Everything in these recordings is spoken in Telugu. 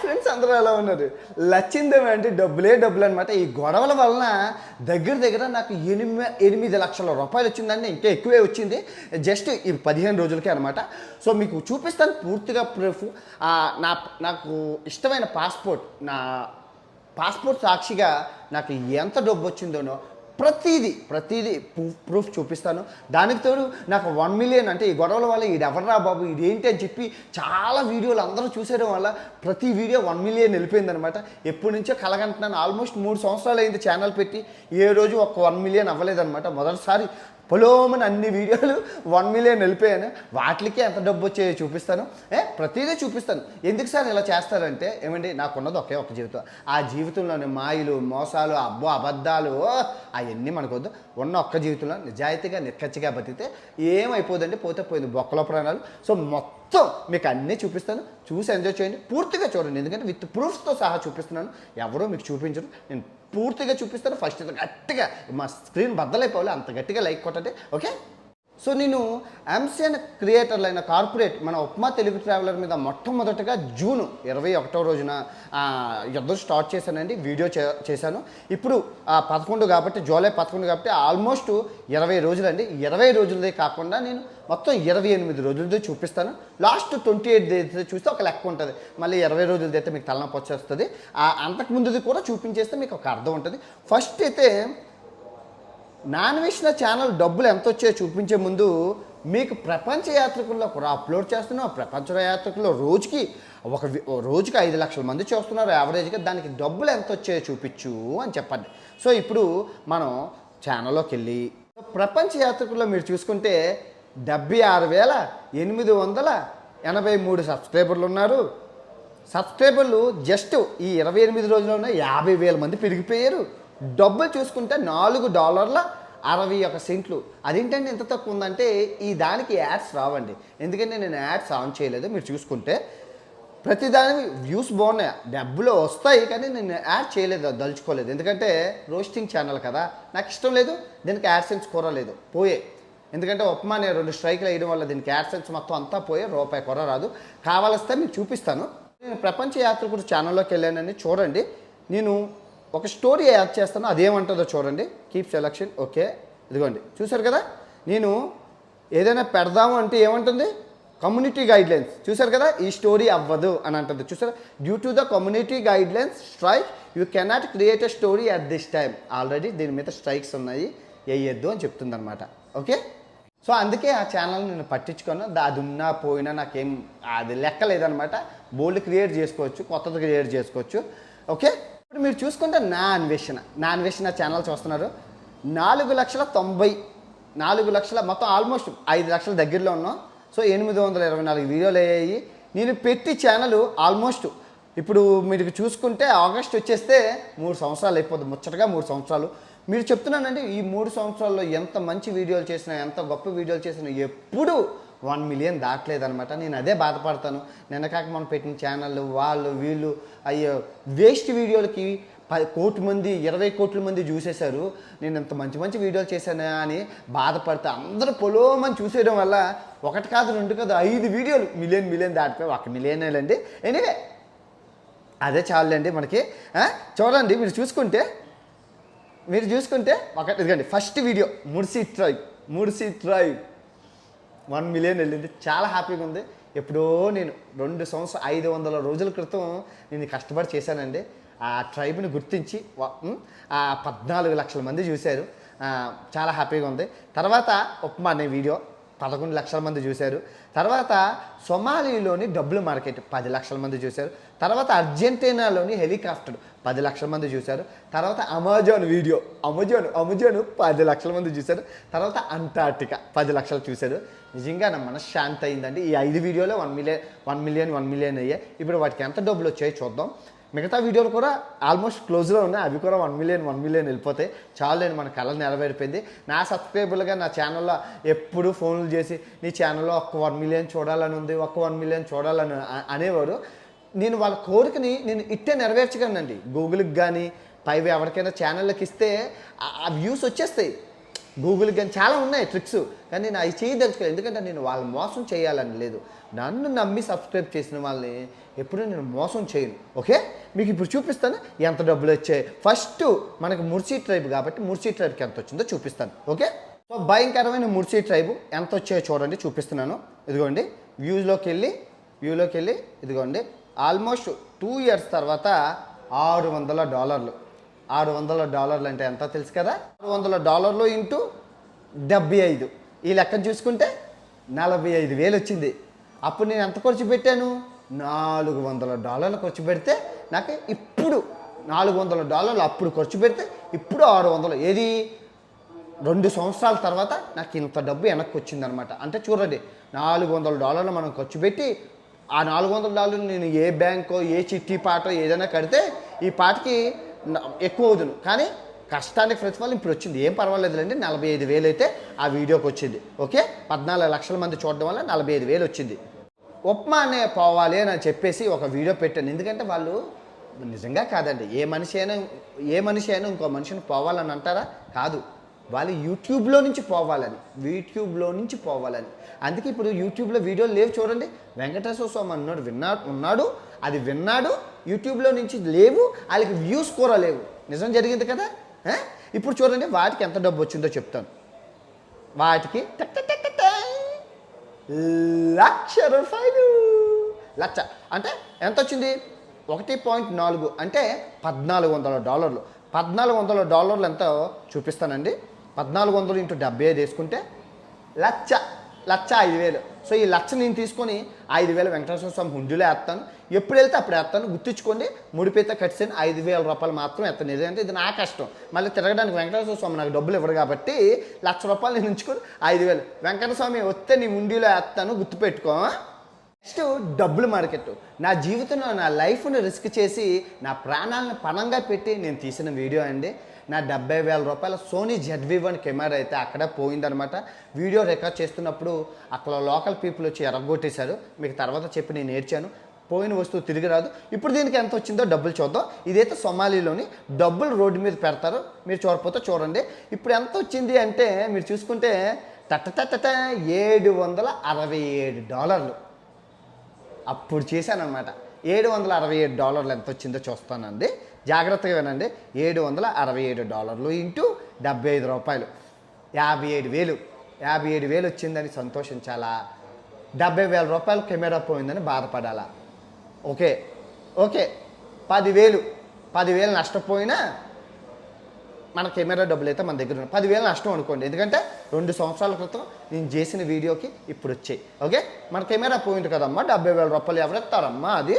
ఫ్రెండ్స్ అందరూ ఎలా ఉన్నారు? లచ్చిందేమంటే డబ్బులే డబ్బులు అనమాట. ఈ గొడవల వలన దగ్గర నాకు 8 లక్షల రూపాయలు వచ్చిందండి. ఇంకా ఎక్కువే వచ్చింది జస్ట్ ఈ 15 రోజులకే అనమాట. సో మీకు చూపిస్తాను పూర్తిగా ప్రూఫ్. నాకు ఇష్టమైన నా పాస్పోర్ట్ సాక్షిగా నాకు ఎంత డబ్బు వచ్చిందోనో ప్రతిదీ ప్రూఫ్ చూపిస్తాను. దానికి తోడు నాకు 1 మిలియన్ అంటే ఈ గొడవల వల్ల ఎవర్రా బాబు ఇదేంటి అని చెప్పి చాలా వీడియోలు అందరూ చూసేయడం వల్ల ప్రతి వీడియో 1 మిలియన్ వెళ్ళిపోయిందనమాట. ఎప్పటి నుంచో కలగంటున్నాను. ఆల్మోస్ట్ 3 సంవత్సరాలు అయింది ఛానల్ పెట్టి. ఏ రోజు ఒక 1 మిలియన్ అవ్వలేదన్నమాట. మొదటిసారి పొలోమని అన్ని వీడియోలు 1 మిలియన్ వెళ్ళిపోయాను. వాటికి ఎంత డబ్బు వచ్చాయో చూపిస్తాను. ప్రతిదీ చూపిస్తాను. ఎందుకు సార్ ఇలా చేస్తారంటే ఏమండి, నాకున్నది ఒకే ఒక జీవితం. ఆ జీవితంలోని మాయలు మోసాలు అబద్ధాలు అవన్నీ మనకొద్దు. ఉన్న ఒక్క జీవితంలో నిజాయితీగా నిక్కచ్చిగా బతికితే ఏమైపోదండి, పోతే పోయింది బొక్కలో ప్రాణాలు. సో మొత్తం మీకు అన్నీ చూపిస్తాను. చూసి ఎంజాయ్ చేయండి, పూర్తిగా చూడండి. ఎందుకంటే విత్ ప్రూఫ్స్తో సహా చూపిస్తున్నాను. ఎవరో మీకు చూపించరు, నేను పూర్తిగా చూపిస్తాను. ఫస్ట్ గట్టిగా మా స్క్రీన్ బద్దలైపోవాలి, అంత గట్టిగా లైక్ కొట్టండి. ఓకే. సో నేను ఎంసీఎన్ క్రియేటర్లు అయిన కార్పొరేట్ మన ఉప్మా తెలుగు ట్రావెలర్ మీద మొట్టమొదటిగా జూన్ 21వ రోజున యుద్ధం స్టార్ట్ చేశానండి. వీడియో చేశాను. ఇప్పుడు 11 కాబట్టి జూలై 11 కాబట్టి ఆల్మోస్ట్ 20 రోజులండి. 20 రోజులదే కాకుండా నేను మొత్తం 28 రోజులదే చూపిస్తాను. లాస్ట్ 28 డేస్ చూస్తే ఒక లెక్క ఉంటుంది. మళ్ళీ 20 రోజులది అయితే మీకు తలనొప్పి వచ్చేస్తుంది. అంతకుముందుది కూడా చూపించేస్తే మీకు ఒక అర్థం ఉంటుంది. ఫస్ట్ అయితే నా అన్వేషణ ఛానల్ డబ్బులు ఎంత వచ్చాయో చూపించే ముందు మీకు ప్రపంచ యాత్రికుల్లో కూడా అప్లోడ్ చేస్తున్నాం. ప్రపంచ యాత్రికుల్లో రోజుకి 5 లక్షల మంది చూస్తున్నారు యావరేజ్గా. దానికి డబ్బులు ఎంత వచ్చాయో చూపించు అని చెప్పండి. సో ఇప్పుడు మనం ఛానల్లోకి వెళ్ళి ప్రపంచ యాత్రికుల్లో మీరు చూసుకుంటే 76,883 సబ్స్క్రైబర్లు ఉన్నారు. సబ్స్క్రైబర్లు జస్ట్ ఈ 28 రోజుల్లోనే 50,000 మంది పెరిగిపోయారు. డబ్బులు చూసుకుంటే $4.61. అదేంటంటే ఎంత తక్కువ ఉందంటే ఈ దానికి యాడ్స్ రావండి. ఎందుకంటే నేను యాడ్స్ ఆన్ చేయలేదు. మీరు చూసుకుంటే ప్రతిదానికి వ్యూస్ బాగున్నాయి, డబ్బులు వస్తాయి, కానీ నేను యాడ్ చేయలేదు, దలుచుకోలేదు. ఎందుకంటే రోస్టింగ్ ఛానల్ కదా, నాకు ఇష్టం లేదు. దీనికి యాడ్సెన్స్ కూరలేదు, పోయే. ఎందుకంటే ఉప్మా నేను 2 స్ట్రైక్లు వేయడం వల్ల దీనికి యాడ్సెన్స్ మొత్తం అంతా పోయే, రూపాయి కూర రాదు. కావాలిస్తే మీకు చూపిస్తాను. నేను ప్రపంచ యాత్రికుడు ఛానల్లోకి వెళ్ళానని చూడండి. నేను ఒక స్టోరీ యాడ్ చేస్తాను, అదేమంటుందో చూడండి. Keep selection. ఓకే, ఇదిగోండి చూసారు కదా. నేను ఏదైనా పెడదాము అంటే ఏమంటుంది, కమ్యూనిటీ గైడ్లైన్స్. చూసారు కదా, ఈ స్టోరీ అవ్వదు అని అంటుంది. చూసారు, due to the community guidelines strike you cannot create a story at this time. Already దీని మీద స్ట్రైక్స్ ఉన్నాయి, వేయద్దు అని చెప్తుంది అనమాట. ఓకే. సో అందుకే ఆ ఛానల్ నేను పట్టించుకోను. అది ఉన్నా పోయినా నాకేం అది లెక్క లేదనమాట. బోల్డ్ క్రియేట్ చేసుకోవచ్చు, కొత్తది క్రియేట్ చేసుకోవచ్చు. ఓకే. ఇప్పుడు మీరు చూసుకుంటే నా అన్వేషణ ఛానల్ చూస్తున్నారు. 4 లక్షల మొత్తం ఆల్మోస్ట్ 5 లక్షల దగ్గరలో ఉన్నాం. సో 824 వీడియోలు అయ్యాయి. నేను పెట్టి ఛానల్ ఆల్మోస్ట్ ఇప్పుడు మీరు చూసుకుంటే ఆగస్ట్ వచ్చేస్తే 3 సంవత్సరాలు అయిపోతుంది. ముచ్చటగా 3 సంవత్సరాలు. మీరు చెప్తున్నానండి, ఈ 3 సంవత్సరాల్లో ఎంత మంచి వీడియోలు చేసినా, ఎంత గొప్ప వీడియోలు చేసినా ఎప్పుడు 1 మిలియన్ దాటలేదనమాట. నేను అదే బాధపడతాను. నిన్న కాక మనం పెట్టిన ఛానళ్ళు వాళ్ళు వీళ్ళు అయ్యో వేస్ట్ వీడియోలకి 10 కోట్ల మంది 20 కోట్ల మంది చూసేశారు. నేను ఇంత మంచి వీడియోలు చేశానా అని బాధపడతా. అందరూ పొలోమని చూసేయడం వల్ల 1 కాదు 2 కాదు 5 వీడియోలు మిలియన్ దాటిపోయి 1 మిలియన్ అండి. ఎనీవే అదే చాలండి మనకి. చూడండి మీరు చూసుకుంటే ఇదిగండి ఫస్ట్ వీడియో ముడిసి ట్రై 1 మిలియన్ వెళ్ళింది. చాలా హ్యాపీగా ఉంది. ఎప్పుడో నేను 500 రోజుల క్రితం నేను కష్టపడి చేశానండి. ఆ ట్రైబ్ని గుర్తించి 14 లక్షల మంది చూశారు. చాలా హ్యాపీగా ఉంది. తర్వాత ఉప్మా అనే వీడియో 11 లక్షల మంది చూశారు. తర్వాత సొమాలిలోని డబ్బులు మార్కెట్ 10 లక్షల మంది చూశారు. తర్వాత అర్జెంటీనాలోని హెలికాప్టర్ 10 లక్షల మంది చూశారు. తర్వాత అమెజాన్ వీడియో అమెజాన్ 10 లక్షల మంది చూశారు. తర్వాత అంటార్టికా 10 లక్షలు చూశారు. నిజంగా నా మనశ్శాంతి అయిందండి. ఈ 5 వీడియోలో 1 మిలియన్ అయ్యాయి. ఇప్పుడు వాటికి ఎంత డబ్బులు వచ్చాయో చూద్దాం. మిగతా వీడియోలు కూడా ఆల్మోస్ట్ క్లోజ్లో ఉన్నాయి. అవి కూడా 1 మిలియన్ వెళ్ళిపోతాయి. చాలు మన కళ నెరవేరిపోయింది. నా సబ్స్క్రైబర్లుగా నా ఛానల్లో ఎప్పుడు ఫోన్లు చేసి నీ ఛానల్లో 1 మిలియన్ చూడాలని ఉంది, 1 మిలియన్ చూడాలని అనేవారు. నేను వాళ్ళ కోరికని నేను ఇట్టే నెరవేర్చగలనండి. గూగుల్కి కానీ పైవి ఎవరికైనా ఛానళ్ళకి ఇస్తే ఆ వ్యూస్ వచ్చేస్తాయి. గూగుల్కి కానీ చాలా ఉన్నాయి ట్రిక్స్, కానీ నేను అవి చేయదలుచుకోలేదు. ఎందుకంటే నేను వాళ్ళ మోసం చేయాలని లేదు. నన్ను నమ్మి సబ్స్క్రైబ్ చేసిన వాళ్ళని ఎప్పుడూ నేను మోసం చేయను. ఓకే, మీకు ఇప్పుడు చూపిస్తాను ఎంత డబ్బులు వచ్చాయి. ఫస్ట్ మనకి ముర్సీ ట్రైబ్ కాబట్టి ముర్సీ ట్రైబ్కి ఎంత వచ్చిందో చూపిస్తాను. ఓకే, సో భయంకరమైన ముర్సీ ట్రైబ్ ఎంత వచ్చాయో చూడండి, చూపిస్తున్నాను. ఇదిగోండి వ్యూలోకి వెళ్ళి ఇదిగోండి ఆల్మోస్ట్ 2 years తర్వాత $600. $600 అంటే ఎంత తెలుసు కదా? $600 ఇంటూ 75, ఈ లెక్కను చూసుకుంటే 45,000 వచ్చింది. అప్పుడు నేను ఎంత ఖర్చు పెట్టాను? $400 ఖర్చు పెడితే నాకు ఇప్పుడు $400 అప్పుడు ఖర్చు పెడితే ఇప్పుడు 600. ఏది 2 సంవత్సరాల తర్వాత నాకు ఇంత డబ్బు వెనక్కి వచ్చిందనమాట. అంటే చూడండి, $400 మనం ఖర్చు పెట్టి ఆ $400 నేను ఏ బ్యాంకో ఏ చిట్టి పాటో ఏదైనా కడితే ఈ పాటకి ఎక్కువ అవుతుంది, కానీ కష్టానికి ప్రతిఫలం ఇప్పుడు వచ్చింది. ఏం పర్వాలేదులేండి, 45,000 అయితే ఆ వీడియోకి వచ్చింది. ఓకే, 14 లక్షల మంది చూడడం వల్ల 45,000 వచ్చింది. ఉప్మా అనే పోవాలి అని చెప్పేసి ఒక వీడియో పెట్టాను. ఎందుకంటే వాళ్ళు నిజంగా కాదండి, ఏ మనిషి అయినా ఇంకో మనిషిని పోవాలని అంటారా? కాదు, వాళ్ళు యూట్యూబ్లో నుంచి పోవాలని. అందుకే ఇప్పుడు యూట్యూబ్లో వీడియోలు లేవు చూడండి. వెంకటేశ్వర స్వామి ఉన్నాడు, అది విన్నాడు, యూట్యూబ్లో నుంచి లేవు, వాళ్ళకి వ్యూస్ కూడా లేవు. నిజం జరిగింది కదా. ఇప్పుడు చూడండి వాటికి ఎంత డబ్బు వచ్చిందో చెప్తాను. వాటికి ₹1,00,000. లక్ష అంటే ఎంత వచ్చింది? 1.4 అంటే $1,400. $1,400 ఎంతో చూపిస్తానండి. 1,400 ఇంటూ 75 వేసుకుంటే 1,05,000. సో ఈ 1,00,000 నేను తీసుకొని 5,000 వెంకటేశ్వర స్వామి హుండీలో వేస్తాను. ఎప్పుడు వెళ్తే అప్పుడు వేస్తాను. గుర్తుంచుకోండి, ముడిపేత కట్టిన ₹5,000 మాత్రం వేస్తాను. ఎందుకంటే ఇది నా కష్టం. మళ్ళీ తిరగడానికి వెంకటేశ్వర స్వామి నాకు డబ్బులు ఇవ్వడు కాబట్టి ₹1,00,000 నేను ఉంచుకొని 5,000 వెంకటేశ్వర స్వామి వస్తే నీ హుండీలో వేస్తాను, గుర్తుపెట్టుకో. నెక్స్ట్ డబ్బులు మార్కెట్. నా జీవితంలో నా లైఫ్ని రిస్క్ చేసి నా ప్రాణాలను పణంగా పెట్టి నేను తీసిన వీడియో అండి. నా ₹70,000 సోనీ ZV-1 కెమెరా అయితే అక్కడే పోయిందనమాట. వీడియో రికార్డ్ చేస్తున్నప్పుడు అక్కడ లోకల్ పీపుల్ వచ్చి ఎరగొట్టేశారు. మీకు తర్వాత చెప్పి నేను నేర్చాను. పోయిన వస్తువు తిరిగి రాదు. ఇప్పుడు దీనికి ఎంత వచ్చిందో డబ్బులు చూద్దాం. ఇదైతే సొమాలీలోని డబ్బులు రోడ్డు మీద పెడతారు, మీరు చూడకపోతే చూడండి. ఇప్పుడు ఎంత వచ్చింది అంటే మీరు చూసుకుంటే $767. అప్పుడు చేశానమాట. $767 ఎంత వచ్చిందో చూస్తానండి, జాగ్రత్తగా వినండి. $767 ఇంటూ ₹75, $57,000 వచ్చిందని సంతోషించాలా? ₹70,000 కెమెరా పోయిందని బాధపడాలా? ఓకే, 10,000 నష్టపోయినా మన కెమెరా డబ్బులు అయితే మన దగ్గర ఉన్నాయి. 10,000 నష్టం అనుకోండి, ఎందుకంటే 2 సంవత్సరాల క్రితం నేను చేసిన వీడియోకి ఇప్పుడు వచ్చాయి. ఓకే, మన కెమెరా పోయింది కదమ్మా, ₹70,000 ఎవరెత్తారమ్మా అది.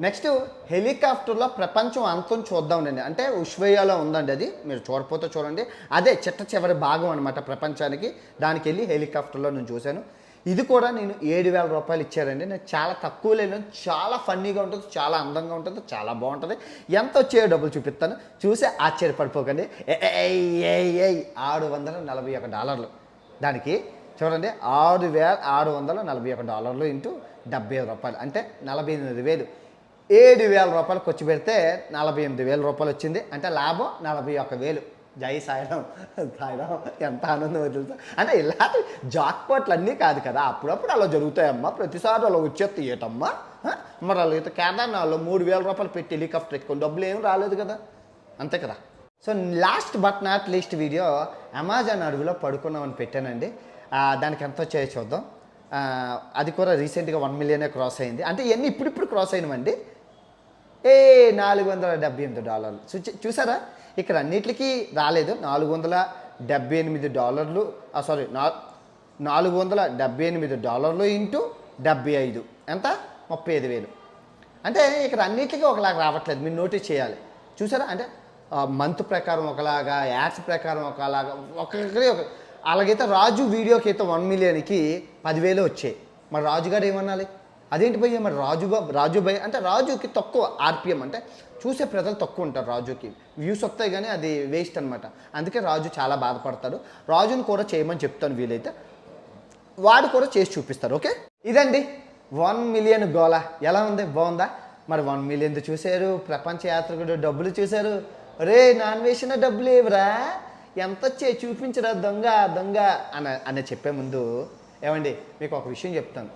నెక్స్ట్ హెలికాప్టర్లో ప్రపంచం అంతం చూద్దామండి. అంటే ఉష్వేయాలో ఉందండి, అది మీరు చూడకపోతే చూడండి. అదే చివరి భాగం అనమాట ప్రపంచానికి. దానికి వెళ్ళి హెలికాప్టర్లో నేను చూశాను. ఇది కూడా నేను ₹7,000 ఇచ్చారండి. నేను చాలా తక్కువ లేను, చాలా ఫన్నీగా ఉంటుంది, చాలా అందంగా ఉంటుంది, చాలా బాగుంటుంది. ఎంత వచ్చాయో డబ్బులు చూపిస్తాను, చూసి ఆశ్చర్యపడిపోకండి. $641. దానికి చూడండి, $6,641 ఇంటూ ₹70,000 అంటే $48,000. ₹7,000 ఖర్చు పెడితే ₹48,000 వచ్చింది. అంటే లాభం $41,000. జై సాయిరాం. ఎంత ఆనందం తెలుసా. అంటే ఇలాంటి జాక్పాట్లు అన్నీ కాదు కదా, అప్పుడప్పుడు అలా జరుగుతాయమ్మా. ప్రతిసారి అలా వచ్చేస్తే ఏటమ్మా. మరి అలా అయితే కేదార్నాథ్లో ₹3,000 పెట్టి హెలికాప్టర్ ఎక్కువ డబ్బులు ఏం రాలేదు కదా, అంతే కదా. So last but not least video Amazon అడవిలో పడుకున్నామని పెట్టానండి. దానికి ఎంత వచ్చాయో చూద్దాం. అది కూడా రీసెంట్గా 1 million క్రాస్ అయింది. అంటే ఇవన్నీ ఇప్పుడు క్రాస్ అయినవండి. $478. చూసారా, ఇక్కడ అన్నిటికీ రాలేదు. $478, సారీ $478 ఇంటూ 75 ఎంత? 35,000. అంటే ఇక్కడ అన్నిటికీ ఒకలాగా రావట్లేదు, మీరు నోటీస్ చేయాలి. చూసారా, అంటే మంత్ ప్రకారం ఒకలాగా, యాడ్స్ ప్రకారం ఒకలాగా, ఒక్కొక్కరి అలాగైతే రాజు వీడియోకి అయితే 1 millionకి 10,000 వచ్చాయి. మరి రాజుగారు ఏమనాలి? అదేంటి భయ్య, మరి రాజు భయ్య అంటే రాజుకి తక్కువ RPM, అంటే చూసే ప్రజలు తక్కువ ఉంటారు. రాజుకి వ్యూస్ వస్తాయి కానీ అది వేస్ట్ అనమాట. అందుకే రాజు చాలా బాధపడతాడు. రాజుని కూడా చేయమని చెప్తాను, వీలైతే వాడు కూడా చేసి చూపిస్తారు. ఓకే, ఇదండి 1 million గోల. ఎలా ఉంది, బాగుందా? మరి 1 million చూశారు, ప్రపంచ యాత్రికుడు డబ్బులు చూశారు. రే నాన్వేషణ డబ్బులు ఏవరా, ఎంత వచ్చే చూపించరా దొంగ అని చెప్పే ముందు ఏమండి మీకు ఒక విషయం చెప్తాను.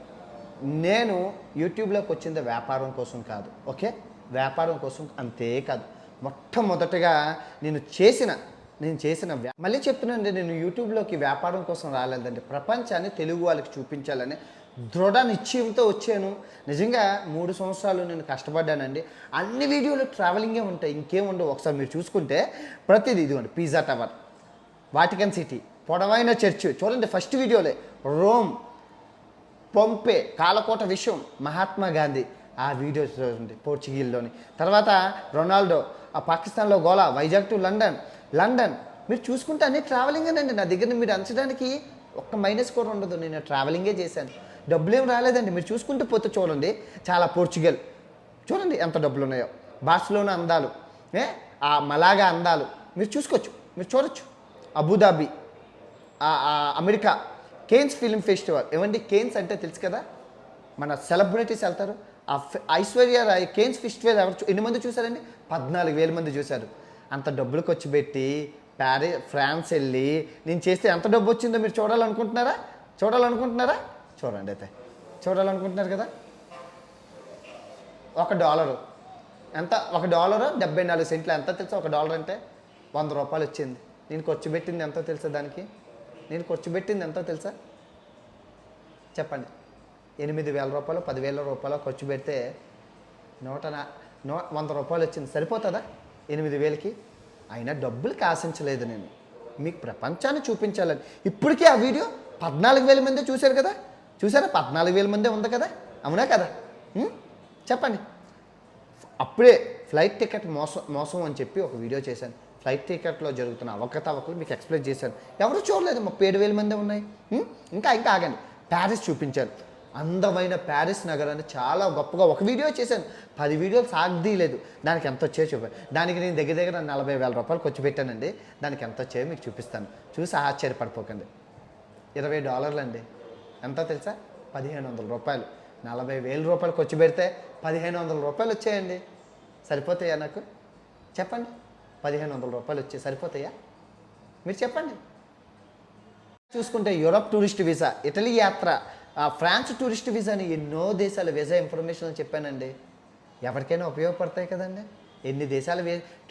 నేను యూట్యూబ్లోకి వచ్చింది వ్యాపారం కోసం కాదు, ఓకే? వ్యాపారం కోసం అంతే కాదు. మొట్టమొదటగా నేను చేసిన మళ్ళీ చెప్తున్నానండి, నేను యూట్యూబ్లోకి వ్యాపారం కోసం రాలేదండి, ప్రపంచాన్ని తెలుగు వాళ్ళకి చూపించాలని దృఢ నిశ్చయంతో వచ్చాను. నిజంగా 3 సంవత్సరాలు నేను కష్టపడ్డానండి. అన్ని వీడియోలు ట్రావెలింగే ఉంటాయి, ఇంకేం ఉండవు. ఒకసారి మీరు చూసుకుంటే ప్రతిదీ ఇదిగోండి, పిజ్జా టవర్, వాటికన్ సిటీ, పొడవైన చర్చ్ చూడండి, ఫస్ట్ వీడియోలే రోమ్, పొంపే, కాలకోట విషయం, మహాత్మా గాంధీ, ఆ వీడియో చూడండి, పోర్చుగీల్లోని. తర్వాత రొనాల్డో, ఆ పాకిస్తాన్లో గోలా, వైజాగ్ టు లండన్ మీరు చూసుకుంటే అన్ని ట్రావెలింగేనండి. నా దగ్గర మీరు అంచడానికి ఒక్క మైనస్ కూడా ఉండదు. నేను ట్రావెలింగే చేశాను, డబ్బులు ఏం రాలేదండి. మీరు చూసుకుంటూ పోతే చూడండి, చాలా పోర్చుగల్ చూడండి ఎంత డబ్బులు ఉన్నాయో, బార్సిలోనా అందాలు, ఆ మలాగా అందాలు మీరు చూసుకోవచ్చు, మీరు చూడొచ్చు. Abu Dhabi, America, Cannes film festival. ఏమండి కేన్స్ అంటే తెలుసు కదా, మన సెలబ్రిటీస్ వెళ్తారు. ఆ ఐశ్వర్య రాయ్ కేన్స్ ఫెస్టివల్ ఎన్ని మంది చూసారండి? 14,000 మంది చూశారు. అంత డబ్బులు ఖర్చు పెట్టి ఫ్రాన్స్ వెళ్ళి నేను చేస్తే ఎంత డబ్బు వచ్చిందో మీరు చూడాలనుకుంటున్నారా? చూడండి అయితే, చూడాలనుకుంటున్నారు కదా. $1 ఎంత? $1 74 సెంట్లు ఎంత తెలుసా? $1 అంటే $100 వచ్చింది. నేను ఖర్చు పెట్టింది ఎంతో తెలుసా? చెప్పండి. $8,000 $10,000 ఖర్చు పెడితే $100 వచ్చింది. సరిపోతుందా 8,000కి? అయినా డబ్బులకి ఆశించలేదు నేను, మీకు ప్రపంచాన్ని చూపించాలని. ఇప్పటికీ ఆ వీడియో 14,000 మంది చూశారు కదా, చూసారా? 14,000 మందే ఉంది కదా, అవునా కదా? చెప్పండి. అప్పుడే ఫ్లైట్ టికెట్ మోసం అని చెప్పి ఒక వీడియో చేశాను. ఫ్లైట్ టికెట్లో జరుగుతున్న అవకతవకలు మీకు ఎక్స్ప్లెయిన్ చేశాను. ఎవరు చూడలేదు, 37,000 మందే ఉన్నాయి. ఇంకా ఆగండి, ప్యారిస్ చూపించాను. అందమైన ప్యారిస్ నగరాన్ని చాలా గొప్పగా ఒక వీడియో చేశాను. 10 వీడియోలు సాగదీయలేదు. దానికి ఎంత వచ్చాయో చూపాను. దానికి నేను దగ్గర $40,000 ఖర్చు పెట్టానండి. దానికి ఎంత వచ్చాయో మీకు చూపిస్తాను, చూసి ఆశ్చర్యపడిపోకండి. $20 అండి. ఎంత తెలుసా? $1,500. $40,000 ఖర్చు పెడితే $1,500 వచ్చాయండి. సరిపోతాయా నాకు? చెప్పండి. $1,500 వచ్చాయి, సరిపోతాయా? మీరు చెప్పండి. చూసుకుంటే యూరప్ టూరిస్ట్ వీసా, ఇటలీ యాత్ర, ఫ్రాన్స్ టూరిస్ట్ వీసా అని ఎన్నో దేశాల వీసా ఇన్ఫర్మేషన్ చెప్పానండి. ఎవరికైనా ఉపయోగపడతాయి కదండి. ఎన్ని దేశాల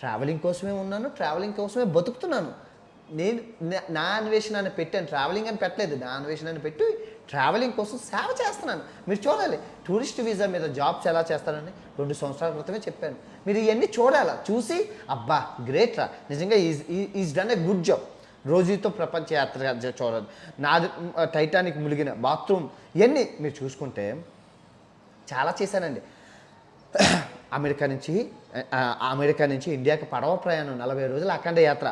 ట్రావెలింగ్ కోసమే ఉన్నాను, ట్రావెలింగ్ కోసమే బతుకుతున్నాను. నేను నా అన్వేషణ అని పెట్టాను, ట్రావెలింగ్ అని పెట్టలేదు. నా అన్వేషణ అని పెట్టి ట్రావెలింగ్ కోసం సేవ చేస్తున్నాను. మీరు చూడాలి, టూరిస్ట్ వీసా మీద జాబ్స్ ఎలా చేస్తారని 2 సంవత్సరాల క్రితమే చెప్పాను. మీరు ఇవన్నీ చూడాలా, చూసి అబ్బా గ్రేట్ రా, నిజంగా is done a good job. రోజుతో ప్రపంచ యాత్ర చూడండి, నాది టైటానిక్ మునిగిన బాత్రూమ్, ఇవన్నీ మీరు చూసుకుంటే చాలా చేశానండి. అమెరికా నుంచి ఇండియాకి పడవ ప్రయాణం 40 రోజుల అఖండ యాత్ర.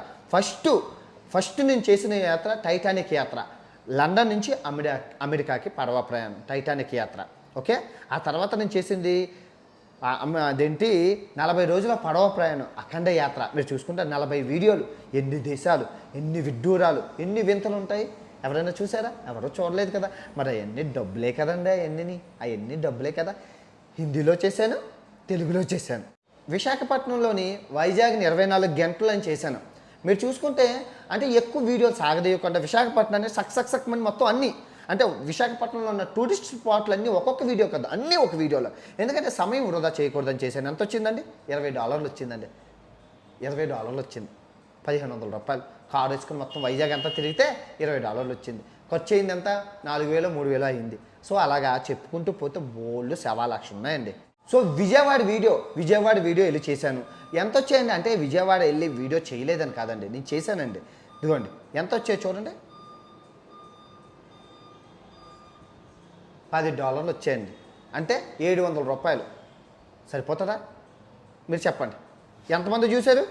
ఫస్ట్ నేను చేసిన యాత్ర టైటానిక్ యాత్ర. లండన్ నుంచి అమెరికాకి పడవ ప్రయాణం, టైటానిక్ యాత్ర, ఓకే. ఆ తర్వాత నేను చేసింది అదేంటి 40 రోజుల పడవ ప్రయాణం, అఖండ యాత్ర. మీరు చూసుకుంటే 40 వీడియోలు, ఎన్ని దేశాలు, ఎన్ని విడ్డూరాలు, ఎన్ని వింతలు ఉంటాయి. ఎవరైనా చూసారా? ఎవరో చూడలేదు కదా. మరి అవన్నీ డబ్బులే కదండి, అవన్నీ డబ్బులే కదా. హిందీలో చేశాను, తెలుగులో చేశాను. విశాఖపట్నంలోని వైజాగ్ని 24 గంటలు అని చేశాను. మీరు చూసుకుంటే అంటే ఎక్కువ వీడియోలు సాగదీయకుండా విశాఖపట్నాన్ని సక్ మని మొత్తం అన్నీ, అంటే విశాఖపట్నంలో ఉన్న టూరిస్ట్ స్పాట్లు అన్నీ ఒక్కొక్క వీడియో కదా, అన్నీ ఒక వీడియోలో. ఎందుకంటే సమయం వృధా చేయకూడదని చేశాను. ఎంత వచ్చిందండి? $20 వచ్చిందండి. $20 వచ్చింది. $1,500 కారు వేసుకుని మొత్తం వైజాగ్ అంతా తిరిగితే $20 వచ్చింది. ఖర్చు అయింది ఎంత? 4,000 3,000 అయింది. సో అలాగా చెప్పుకుంటూ పోతే బోల్డ్ 1,00,000 ఉన్నాయండి. సో విజయవాడ వీడియో వెళ్ళి చేశాను. ఎంత వచ్చాయండి అంటే విజయవాడ వెళ్ళి వీడియో చేయలేదని కాదండి, నేను చేశానండి. ఇదిగోండి ఎంత వచ్చాయో చూడండి, $10 వచ్చాయండి. అంటే $700. సరిపోతుందా? మీరు చెప్పండి. ఎంతమంది చూశారు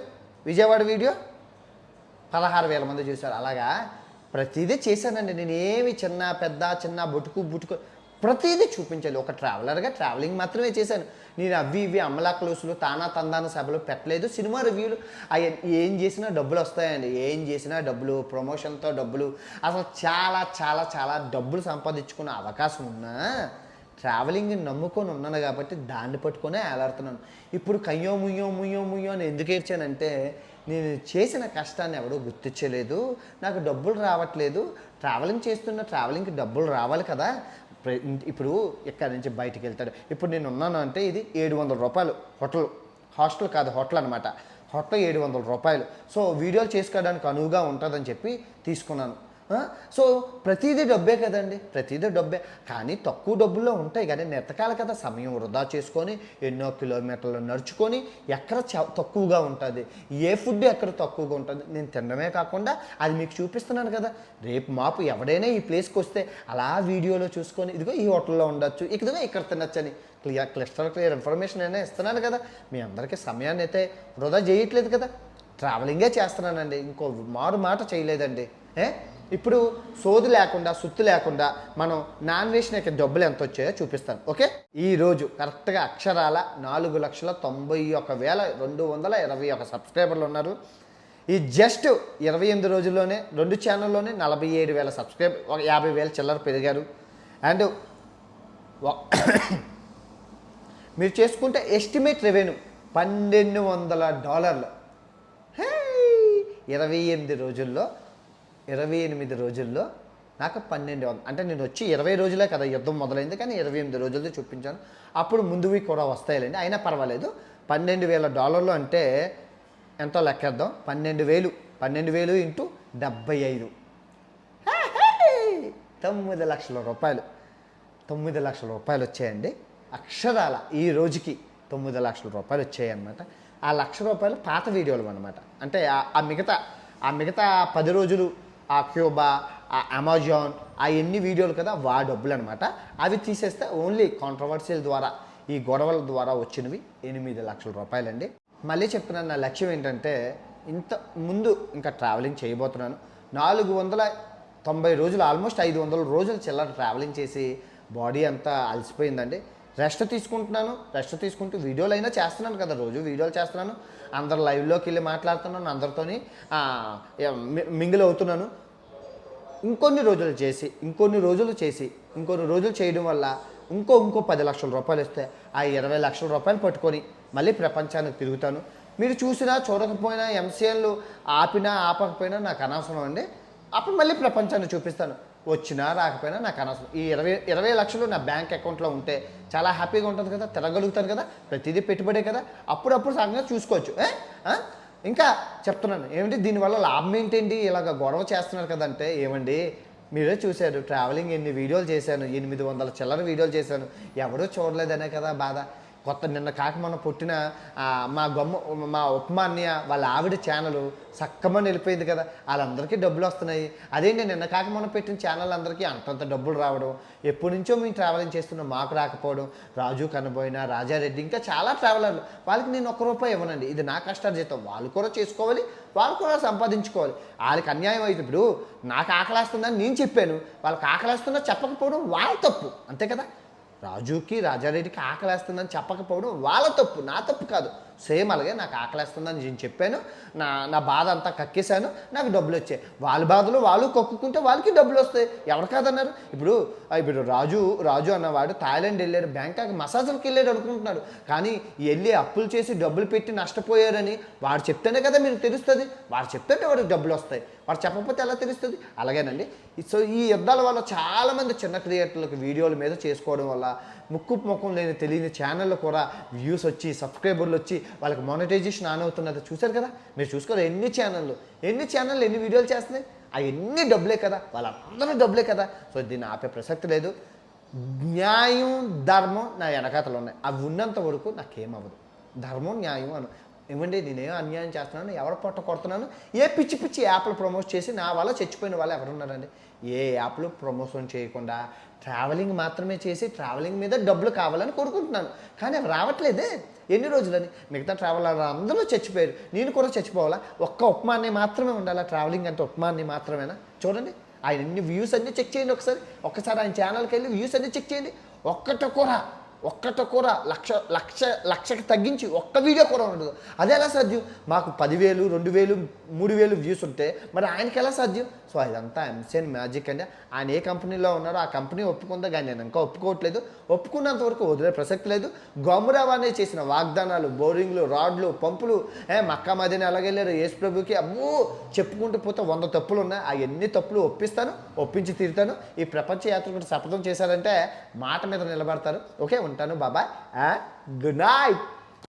విజయవాడ వీడియో? 16,000 మంది చూశారు. అలాగా ప్రతిదీ చేశానండి. నేను ఏమి చిన్న బుటుకు ప్రతిదీ చూపించాలి. ఒక ట్రావెలర్గా ట్రావెలింగ్ మాత్రమే చేశాను. నేను ఇవి అమలా క్లోసులు, తానా తందాన సభలు పెట్టలేదు. సినిమా రివ్యూలు అవి ఏం చేసినా డబ్బులు వస్తాయండి. ఏం చేసినా డబ్బులు, ప్రమోషన్తో డబ్బులు, అసలు చాలా చాలా చాలా డబ్బులు సంపాదించుకునే అవకాశం ఉన్నా ట్రావెలింగ్ని నమ్ముకొని ఉన్నాను కాబట్టి దాన్ని పట్టుకొనే ఏలాడుతున్నాను. ఇప్పుడు కయ్యో ముయ్యో అని ఎందుకు ఏడ్చానంటే నేను చేసిన కష్టాన్ని ఎవడో గుర్తించలేదు, నాకు డబ్బులు రావట్లేదు. ట్రావెలింగ్ చేస్తున్న ట్రావెలింగ్కి డబ్బులు రావాలి కదా, ఇప్పుడు ఇక్కడి నుంచి బయటికి వెళ్తాడు. ఇప్పుడు నేను ఉన్నాను అంటే ఇది రూ. 700 హాస్టల్ కాదు, హోటల్ అనమాట. హోటల్ రూ. 700. సో వీడియోలు చేసుకోవడానికి అనువుగా ఉంటుందని చెప్పి తీసుకున్నాను. సో ప్రతిదీ డబ్బే కదండి, ప్రతిదీ డబ్బే. కానీ తక్కువ డబ్బుల్లో ఉంటాయి కానీ నెతకాలి కదా, సమయం వృధా చేసుకొని ఎన్నో కిలోమీటర్లు నడుచుకొని ఎక్కడ తక్కువగా ఉంటుంది, ఏ ఫుడ్ ఎక్కడ తక్కువగా ఉంటుంది నేను తినడమే కాకుండా అది మీకు చూపిస్తున్నాను కదా. రేపు మాపు ఎవడైనా ఈ ప్లేస్కి వస్తే అలా వీడియోలో చూసుకొని ఇదిగో ఈ హోటల్లో ఉండొచ్చు, ఇదిగో ఇక్కడ తినొచ్చు అని క్లియర్ ఇన్ఫర్మేషన్ అయినా ఇస్తున్నాను కదా. మీ అందరికీ సమయాన్ని అయితే వృధా చేయట్లేదు కదా, ట్రావెలింగే చేస్తున్నానండి, ఇంకో మారు మాట చేయలేదండి. ఇప్పుడు సోది లేకుండా సుత్తి లేకుండా మనం నాన్వేషన్కి డబ్బులు ఎంత వచ్చాయో చూపిస్తాను. ఓకే, ఈరోజు కరెక్ట్గా అక్షరాల 4,91,221 సబ్స్క్రైబర్లు ఉన్నారు. ఈ జస్ట్ 28 రోజుల్లోనే 2 ఛానల్లోనే 47,000 సబ్స్క్రైబర్, 50,000 చిల్లర పెరిగారు. అండ్ మీరు చేసుకుంటే ఎస్టిమేట్ రెవెన్యూ $1,200. 28 రోజుల్లో నాకు 1,200. అంటే నేను వచ్చి 20 రోజులే కదా యుద్ధం మొదలైంది, కానీ 28 రోజులతో చూపించాను. అప్పుడు ముందువి కూడా వస్తాయిలేండి, అయినా పర్వాలేదు. $12,000 అంటే ఎంతో లెక్కేద్దాం. 12,000 ఇంటూ 75, 9 లక్షల రూపాయలు. 9 లక్షల రూపాయలు వచ్చాయండి అక్షరాల. ఈ రోజుకి 9 లక్షల రూపాయలు వచ్చాయి అనమాట. ఆ ₹1,00,000 పాత వీడియోలు అనమాట. అంటే ఆ మిగతా 10 రోజులు ఆ క్యూబా, ఆ అమెజాన్, ఆ ఎన్ని వీడియోలు కదా వా డబ్బులు అనమాట. అవి తీసేస్తే ఓన్లీ కాంట్రవర్సీల ద్వారా, ఈ గొడవల ద్వారా వచ్చినవి 8 లక్షల రూపాయలండి. మళ్ళీ చెప్తున్నాను, నా లక్ష్యం ఏంటంటే ఇంత ముందు ఇంకా ట్రావెలింగ్ చేయబోతున్నాను. 490 రోజులు, ఆల్మోస్ట్ 500 రోజులు చిల్లర ట్రావెలింగ్ చేసి బాడీ అంతా అలసిపోయిందండి. రెస్ట్ తీసుకుంటూ వీడియోలు అయినా చేస్తున్నాను కదా, రోజు వీడియోలు చేస్తున్నాను, అందరు లైవ్లోకి వెళ్ళి మాట్లాడుతున్నాను, అందరితోని మింగిల్ అవుతున్నాను. ఇంకొన్ని రోజులు చేయడం వల్ల ఇంకో 10 లక్షల రూపాయలు వస్తే ఆ 20 లక్షల రూపాయలు పట్టుకొని మళ్ళీ ప్రపంచానికి తిరుగుతాను. మీరు చూసినా చూడకపోయినా, ఎంసీఎన్లు ఆపకపోయినా నాకు అనవసరం అండి. అప్పుడు మళ్ళీ ప్రపంచాన్ని చూపిస్తాను. వచ్చినా రాకపోయినా నాకు అనవసరం. ఈ 20 లక్షలు నా బ్యాంక్ అకౌంట్లో ఉంటే చాలా హ్యాపీగా ఉంటుంది కదా, తిరగలుగుతాను కదా, ప్రతిదీ పెట్టుబడే కదా, అప్పుడప్పుడు సంగతి చూసుకోవచ్చు. ఇంకా చెప్తున్నాను ఏమిటి, దీనివల్ల లాభం ఏంటండి, ఇలాగ గొడవ చేస్తున్నారు కదంటే, ఏమండి మీరే చూశారు ట్రావెలింగ్ ఎన్ని వీడియోలు చేశాను, 800 చిల్లర వీడియోలు చేశాను, ఎవడో చూడలేదనే కదా బాధ. నిన్న కాక మనం పుట్టిన మా ఉప్మా అన్నయ్య వాళ్ళ ఆవిడ ఛానల్ సక్కమని వెళ్ళిపోయింది కదా, వాళ్ళందరికీ డబ్బులు వస్తున్నాయి. అదేంటి నిన్న కాక మనం పెట్టిన ఛానల్ అందరికీ అంతంత డబ్బులు రావడం, ఎప్పటి నుంచో మేము ట్రావెలింగ్ చేస్తున్నాం మాకు రాకపోవడం, రాజు కనబోయిన, రాజారెడ్డి, ఇంకా చాలా ట్రావెలర్లు, వాళ్ళకి నేను ₹1 ఇవ్వనండి. ఇది నా కష్టార్జితం, వాళ్ళు కూడా చేసుకోవాలి, వాళ్ళు కూడా సంపాదించుకోవాలి. వాళ్ళకి అన్యాయం అయితే, ఇప్పుడు నాకు ఆకలేస్తుందని నేను చెప్పాను, వాళ్ళకి ఆకలేస్తుందని చెప్పకపోవడం వాళ్ళ తప్పు, అంతే కదా. రాజుకి, రాజారెడ్డికి ఆకలేస్తుందని చెప్పకపోవడం వాళ్ళ తప్పు, నా తప్పు కాదు. సేమ్ అలాగే నాకు ఆకలేస్తుందని నేను చెప్పాను, నా బాధ అంతా కక్కేశాను, నాకు డబ్బులు వచ్చాయి. వాళ్ళ బాధలు వాళ్ళు కక్కుకుంటే వాళ్ళకి డబ్బులు వస్తాయి, ఎవరు కాదన్నారు. ఇప్పుడు రాజు అన్నవాడు థాయిలాండ్ వెళ్ళాడు, బ్యాంకాక్ మసాజులకి వెళ్ళాడు అనుకుంటున్నాడు, కానీ వెళ్ళి అప్పులు చేసి డబ్బులు పెట్టి నష్టపోయారని వాడు చెప్తేనే కదా మీకు తెలుస్తుంది. వాడు చెప్తుంటే వాడికి డబ్బులు వస్తాయి, వాడు చెప్పకపోతే ఎలా తెలుస్తుంది. అలాగేనండి. సో ఈ యుద్ధాల వల్ల చాలామంది చిన్న క్రియేటర్లకు వీడియోల మీద చేసుకోవడం వల్ల ముఖం లేని తెలియని ఛానళ్ళు కూడా వ్యూస్ వచ్చి, సబ్స్క్రైబర్లు వచ్చి, వాళ్ళకి మానిటైజేషన్ ఆన్ అవుతున్నది చూశారు కదా. మీరు చూసుకోవాలి ఎన్ని ఛానళ్ళు ఎన్ని వీడియోలు చేస్తున్నాయి, అవన్నీ డబ్బులే కదా, వాళ్ళందరూ డబ్బులే కదా. సో దీన్ని ఆపే ప్రసక్తి లేదు. న్యాయం, ధర్మం నా వెనకాతలు ఉన్నాయి, అవి ఉన్నంత వరకు నాకేమవ్వదు. ధర్మం, న్యాయం ఏమండి, నేనేం అన్యాయం చేస్తున్నాను, ఎవరు పొట్ట కొడుతున్నాను, ఏ పిచ్చి యాప్లు ప్రమోట్ చేసి నా వల్ల చచ్చిపోయిన వాళ్ళు ఎవరున్నారండి. ఏ యాప్లు ప్రమోషన్ చేయకుండా ట్రావెలింగ్ మాత్రమే చేసి ట్రావెలింగ్ మీద డబ్బులు కావాలని కోరుకుంటున్నాను, కానీ అవి రావట్లేదే. ఎన్ని రోజులని మిగతా ట్రావెలర్ అందరూ చచ్చిపోయారు, నేను కూడా చచ్చిపోవాలా? ఒక్క ఉప్మాన్ని మాత్రమే ఉండాలా? ట్రావెలింగ్ అంటే ఉప్మాన్ని మాత్రమేనా? చూడండి ఆయన ఎన్ని వ్యూస్ అన్నీ చెక్ చేయండి, ఒకసారి ఆయన ఛానల్కి వెళ్ళి వ్యూస్ అన్నీ చెక్ చేయండి. ఒక్కటి కూడా ఒక్కట కూర లక్షకి తగ్గించి ఒక్క వీడియో కూడా ఉండదు. అది ఎలా సాధ్యం? మాకు 10,000 2,000 3,000 వ్యూస్ ఉంటే మరి ఆయనకి ఎలా సాధ్యం? సో ఇదంతా ఎంసేన్ మ్యాజిక్ అండి. ఆయన ఏ కంపెనీలో ఉన్నారో ఆ కంపెనీ ఒప్పుకుందా, కానీ నేను ఇంకా ఒప్పుకోవట్లేదు. ఒప్పుకున్నంత వరకు వదిలే ప్రసక్తి లేదు. గోమురావానే చేసిన వాగ్దానాలు, బోరింగ్లు, రాడ్లు, పంపులు, మక్కా మదీనా ఎలాగెళ్ళారు, యేసు ప్రభుకి అమ్మో చెప్పుకుంటూ పోతే 100 తప్పులు ఉన్నాయి. అవన్నీ తప్పులు ఒప్పిస్తాను, ఒప్పించి తీరుతాను. ఈ ప్రపంచ యాత్రికుడు శపథం చేశారంటే మాట మీద నిలబడతారు. ఓకే, ఉంటాను. బాబాయ్ అండ్ గుడ్ నైట్.